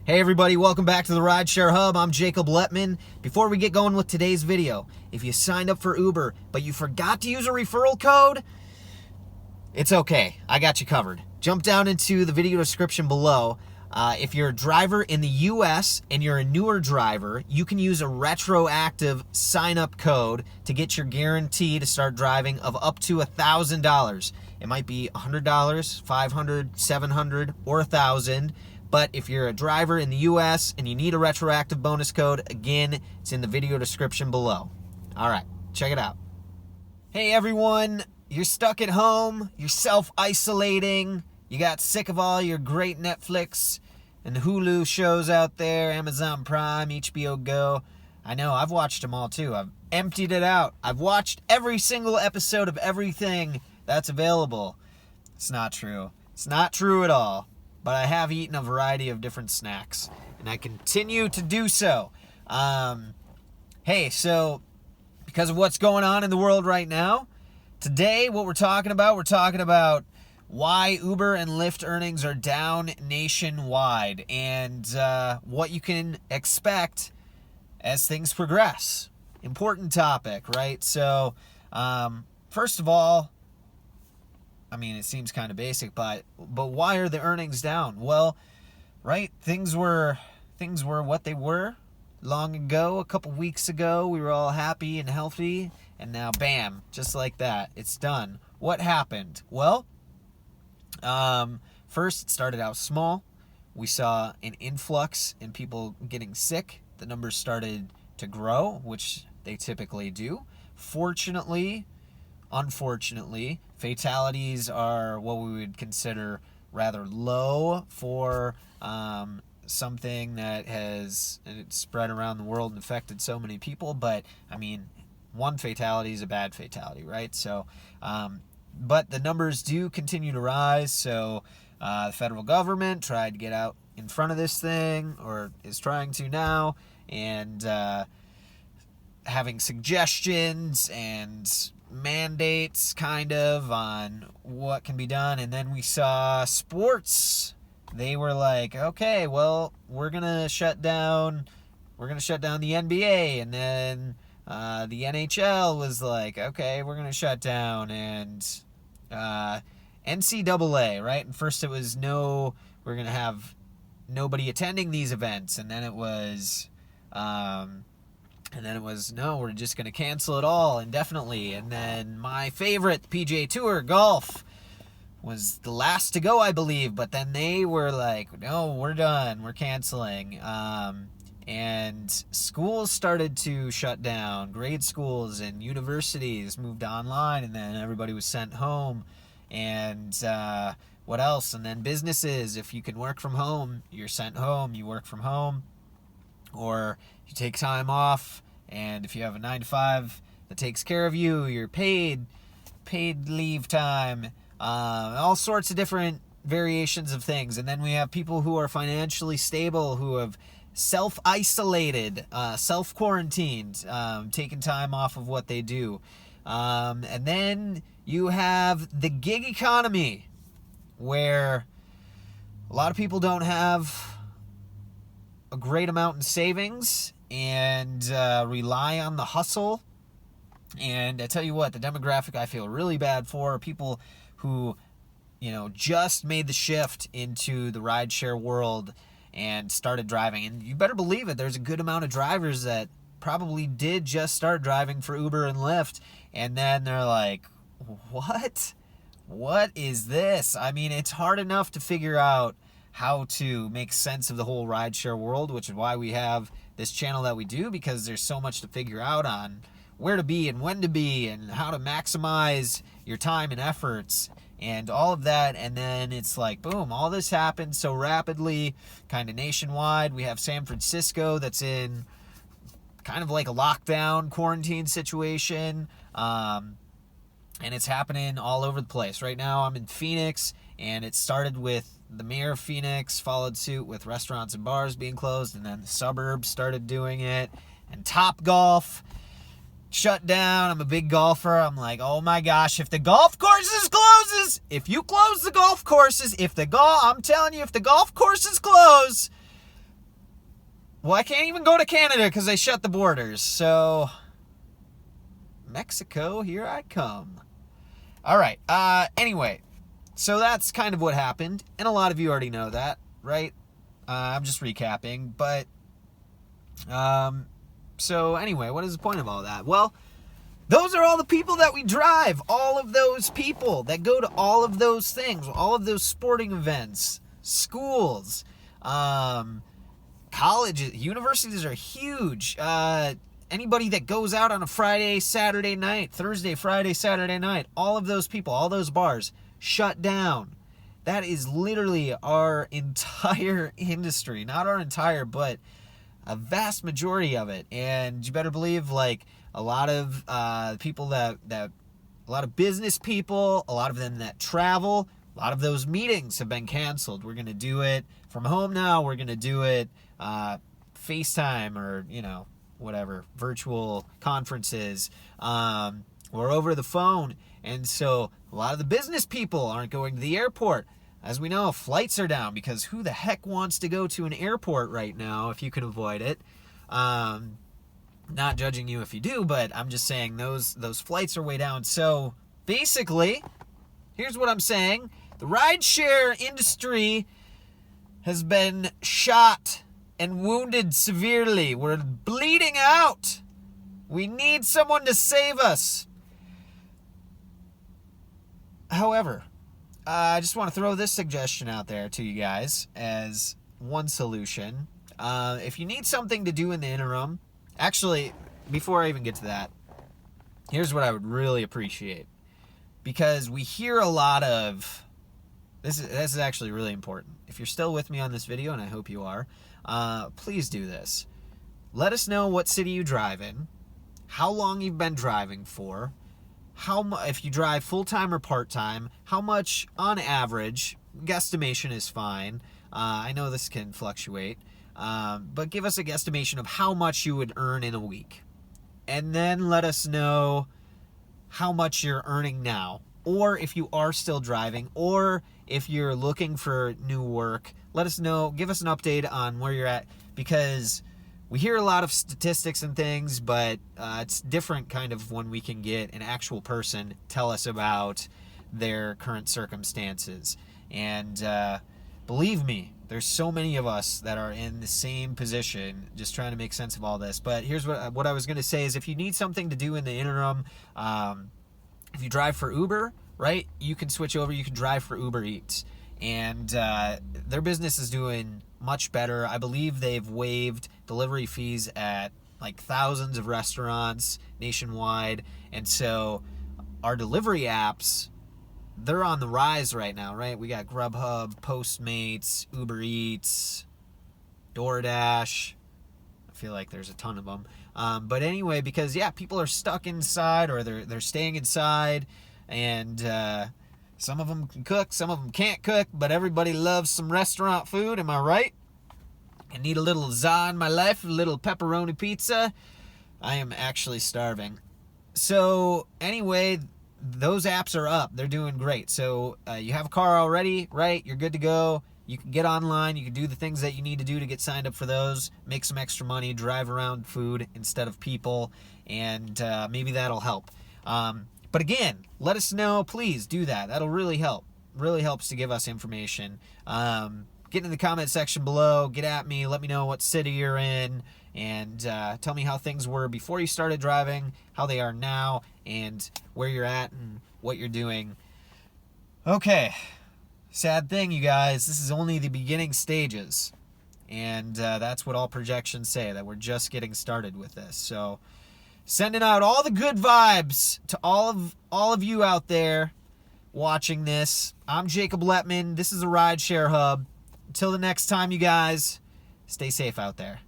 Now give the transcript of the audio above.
Hey everybody, welcome back to the Rideshare Hub. I'm Jacob Letman. Before we get going with today's video, if you signed up for Uber, but you forgot to use a referral code, it's okay. I got you covered. Jump down into the video description below. If you're a driver in the US and you're a newer driver, you can use a retroactive sign-up code to get your guarantee to start driving of up to $1,000. It might be $100, $500, $700, or $1,000. But if you're a driver in the US and you need a retroactive bonus code, again, it's in the video description below. All right, check it out. Hey everyone, you're stuck at home, you're self-isolating, you got sick of all your great Netflix and Hulu shows out there, Amazon Prime, HBO Go. I know, I've watched them all too. I've emptied it out. I've watched every single episode of everything that's available. It's not true. It's not true at all. But I have eaten a variety of different snacks, and I continue to do so. Hey, so because of what's going on in the world right now, today what we're talking about why Uber and Lyft earnings are down nationwide, and what you can expect as things progress. Important topic, right? So, first of all, I mean, it seems kind of basic, but why are the earnings down? Well, right, things were what they were long ago. A couple weeks ago, we were all happy and healthy, and now, bam, just like that, it's done. What happened? Well, first, it started out small. We saw an influx in people getting sick. The numbers started to grow, which they typically do. Unfortunately, fatalities are what we would consider rather low for something that has spread around the world and affected so many people. But, I mean, one fatality is a bad fatality, right? So, but the numbers do continue to rise. So the federal government tried to get out in front of this thing, or is trying to now, and having suggestions and mandates kind of on what can be done. And then we saw sports. They were like, okay, well, we're gonna shut down the NBA. And then the NHL was like, okay, we're gonna shut down. And NCAA, right? And first it was no, we're gonna have nobody attending these events. And then it was no, we're just going to cancel it all indefinitely. And then my favorite, PGA Tour, golf, was the last to go, I believe. But then they were like, no, we're done. We're canceling. And schools started to shut down. Grade schools and universities moved online. And then everybody was sent home. And what else? And then businesses, if you can work from home, you're sent home. You work from home. Or you take time off, and if you have a 9-to-5 that takes care of you, you're paid leave time, all sorts of different variations of things. And then we have people who are financially stable, who have self-isolated, self-quarantined, taken time off of what they do. And then you have the gig economy, where a lot of people don't have a great amount in savings and rely on the hustle. And I tell you what, the demographic I feel really bad for are people who, just made the shift into the rideshare world and started driving. And you better believe it, there's a good amount of drivers that probably did just start driving for Uber and Lyft, and then they're like, what is this? I mean, it's hard enough to figure out how to make sense of the whole rideshare world, which is why we have this channel that we do, because there's so much to figure out on where to be and when to be and how to maximize your time and efforts and all of that. And then it's like, boom, all this happened so rapidly, kind of nationwide. We have San Francisco that's in kind of like a lockdown quarantine situation, and it's happening all over the place. Right now I'm in Phoenix, and it started with the mayor of Phoenix, followed suit with restaurants and bars being closed, and then the suburbs started doing it, and Topgolf shut down. I'm a big golfer. I'm like, oh my gosh, if the golf courses closes, if you close the golf courses, I'm telling you, if the golf courses close, Well, I can't even go to Canada because they shut the borders. So, Mexico, here I come. All right. Anyway, so that's kind of what happened. And a lot of you already know that, right? I'm just recapping. But, so anyway, what is the point of all that? Well, those are all the people that we drive. All of those people that go to all of those things, all of those sporting events, schools, colleges, universities are huge. Anybody that goes out on a Friday, Saturday night, Thursday, Friday, Saturday night, all of those people, all those bars shut down. That is literally our entire industry. Not our entire, but a vast majority of it. And you better believe, like, a lot of people a lot of business people, a lot of them that travel, a lot of those meetings have been canceled. We're going to do it from home now. We're going to do it FaceTime or, whatever, virtual conferences, or over the phone. And so a lot of the business people aren't going to the airport. As we know, flights are down because who the heck wants to go to an airport right now if you can avoid it? Not judging you if you do, but I'm just saying those flights are way down. So basically, here's what I'm saying. The rideshare industry has been shot and wounded severely. We're bleeding out. We need someone to save us. However, I just want to throw this suggestion out there to you guys as one solution. If you need something to do in the interim, actually, before I even get to that, here's what I would really appreciate. Because we hear a lot of... This is actually really important. If you're still with me on this video, and I hope you are, please do this. Let us know what city you drive in, how long you've been driving for, if you drive full-time or part-time, how much on average, guesstimation is fine. I know this can fluctuate. But give us a guesstimation of how much you would earn in a week. And then let us know how much you're earning now. Or if you are still driving, or if you're looking for new work, let us know. Give us an update on where you're at. Because we hear a lot of statistics and things, but it's different kind of when we can get an actual person tell us about their current circumstances. And believe me, there's so many of us that are in the same position, just trying to make sense of all this. But here's what I was going to say is if you need something to do in the interim, if you drive for Uber, right, you can switch over. You can drive for Uber Eats. And their business is doing much better. I believe they've waived delivery fees at like thousands of restaurants nationwide. And so our delivery apps, they're on the rise right now, right? We got Grubhub, Postmates, Uber Eats, DoorDash. I feel like there's a ton of them. But anyway, because, yeah, people are stuck inside or they're staying inside. And some of them can cook, some of them can't cook. But everybody loves some restaurant food, am I right? I need a little za in my life, a little pepperoni pizza. I am actually starving. So anyway, those apps are up. They're doing great. So you have a car already, right? You're good to go. You can get online. You can do the things that you need to do to get signed up for those. Make some extra money. Drive around food instead of people. And maybe that'll help. But again, let us know. Please do that. That'll really help. Really helps to give us information. Get in the comment section below. Get at me. Let me know what city you're in. And tell me how things were before you started driving, how they are now, and where you're at and what you're doing. Okay. Sad thing, you guys. This is only the beginning stages. And that's what all projections say, that we're just getting started with this. So sending out all the good vibes to all of you out there watching this. I'm Jacob Lettman. This is the Rideshare Hub. Until the next time, you guys, stay safe out there.